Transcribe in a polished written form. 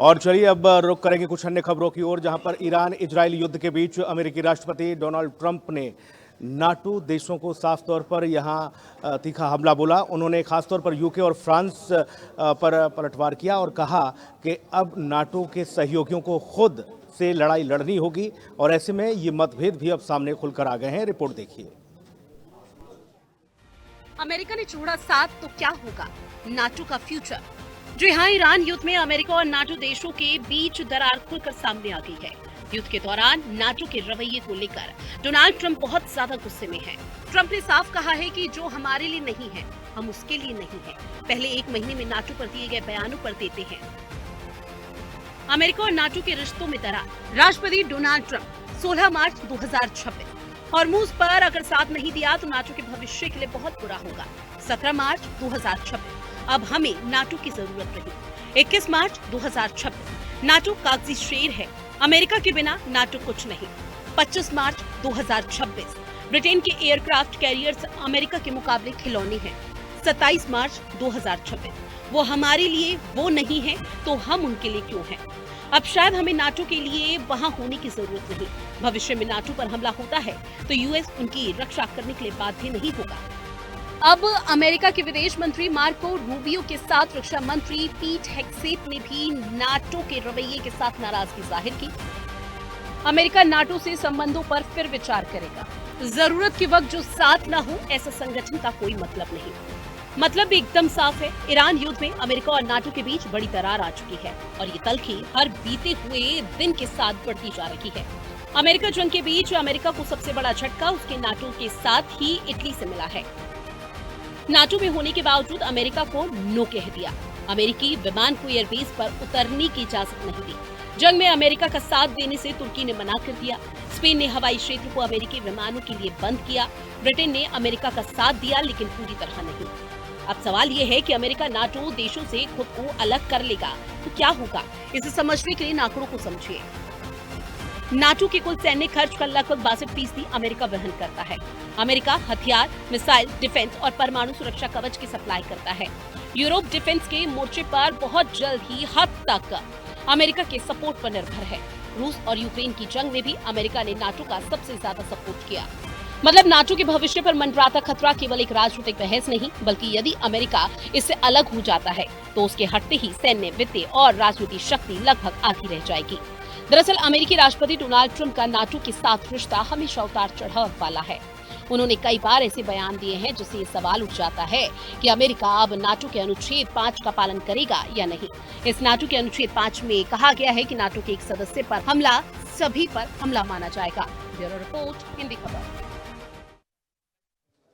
और चलिए अब रुख करेंगे कुछ अन्य खबरों की ओर, जहां पर ईरान इजरायल युद्ध के बीच अमेरिकी राष्ट्रपति डोनाल्ड ट्रंप ने नाटो देशों को साफ तौर पर यहां तीखा हमला बोला। उन्होंने खासतौर पर यूके और फ्रांस पर पलटवार किया और कहा कि अब नाटो के सहयोगियों को खुद से लड़ाई लड़नी होगी और ऐसे में ये मतभेद भी अब सामने खुलकर आ गए हैं। रिपोर्ट देखिए। अमेरिका ने छोड़ा साथ तो क्या होगा नाटो का फ्यूचर। जी हाँ, ईरान युद्ध में अमेरिका और नाटो देशों के बीच दरार खुलकर सामने आ गई है। युद्ध के दौरान नाटो के रवैये को लेकर डोनाल्ड ट्रंप बहुत ज्यादा गुस्से में हैं। ट्रंप ने साफ कहा है कि जो हमारे लिए नहीं है हम उसके लिए नहीं है। पहले एक महीने में नाटो पर दिए गए बयानों पर देते हैं। अमेरिका और नाटो के रिश्तों में दरार। राष्ट्रपति डोनाल्ड ट्रंप 16 मार्च 2026। हॉर्मूज पर अगर साथ नहीं दिया तो नाटो के भविष्य के लिए बहुत बुरा होगा। 17 मार्च 2026। अब हमें नाटो की जरूरत रही। 21 मार्च 2026। नाटो कागजी शेर है, अमेरिका के बिना नाटो कुछ नहीं। 25 मार्च 2026। ब्रिटेन के एयरक्राफ्ट कैरियर्स अमेरिका के मुकाबले खिलौने हैं। 27 मार्च 2026। वो हमारे लिए वो नहीं है तो हम उनके लिए क्यों हैं। अब शायद हमें नाटो के लिए वहां होने की जरूरत नहीं। भविष्य में नाटो पर हमला होता है तो यूएस उनकी रक्षा करने के लिए बाध्य नहीं होगा। अब अमेरिका के विदेश मंत्री मार्को रूबियो के साथ रक्षा मंत्री पीट हेगसेट ने भी नाटो के रवैये के साथ नाराजगी जाहिर की। अमेरिका नाटो से संबंधों पर फिर विचार करेगा। जरूरत के वक्त जो साथ न हो ऐसा संगठन का कोई मतलब नहीं। मतलब एकदम साफ है, ईरान युद्ध में अमेरिका और नाटो के बीच बड़ी दरार आ चुकी है और ये तल्खी हर बीते हुए दिन के साथ बढ़ती जा रही है। अमेरिका जंग के बीच अमेरिका को सबसे बड़ा झटका उसके नाटो के साथ ही इटली से मिला है। नाटो में होने के बावजूद अमेरिका को नो कह दिया। अमेरिकी विमान को एयरबेस पर उतरने की इजाजत नहीं दी। जंग में अमेरिका का साथ देने से तुर्की ने मना कर दिया। स्पेन ने हवाई क्षेत्र को अमेरिकी विमानों के लिए बंद किया। ब्रिटेन ने अमेरिका का साथ दिया लेकिन पूरी तरह नहीं। अब सवाल ये है कि अमेरिका नाटो देशों से खुद को अलग कर लेगा तो क्या होगा। इसे समझने के लिए आंकड़ों को समझिए। नाटो के कुल सैन्य खर्च का लगभग 62% अमेरिका वहन करता है। अमेरिका हथियार, मिसाइल, डिफेंस और परमाणु सुरक्षा कवच की सप्लाई करता है। यूरोप डिफेंस के मोर्चे पर बहुत जल्द ही हद तक अमेरिका के सपोर्ट पर निर्भर है। रूस और यूक्रेन की जंग में भी अमेरिका ने नाटो का सबसे ज्यादा सपोर्ट किया। मतलब नाटो के भविष्य पर मंडराता खतरा केवल एक राजनीतिक बहस नहीं, बल्कि यदि अमेरिका इससे अलग हो जाता है तो उसके हटते ही सैन्य, वित्तीय और राजनीतिक शक्ति लगभग आधी रह जाएगी। दरअसल अमेरिकी राष्ट्रपति डोनाल्ड ट्रंप का नाटो के साथ रिश्ता हमेशा उतार चढ़ाव वाला है। उन्होंने कई बार ऐसे बयान दिए हैं जिससे ये सवाल उठ जाता है कि अमेरिका अब नाटो के अनुच्छेद 5 का पालन करेगा या नहीं। इस नाटो के अनुच्छेद 5 में कहा गया है कि नाटो के एक सदस्य पर हमला सभी पर हमला माना जाएगा। ब्यूरो रिपोर्ट, हिंदी खबर।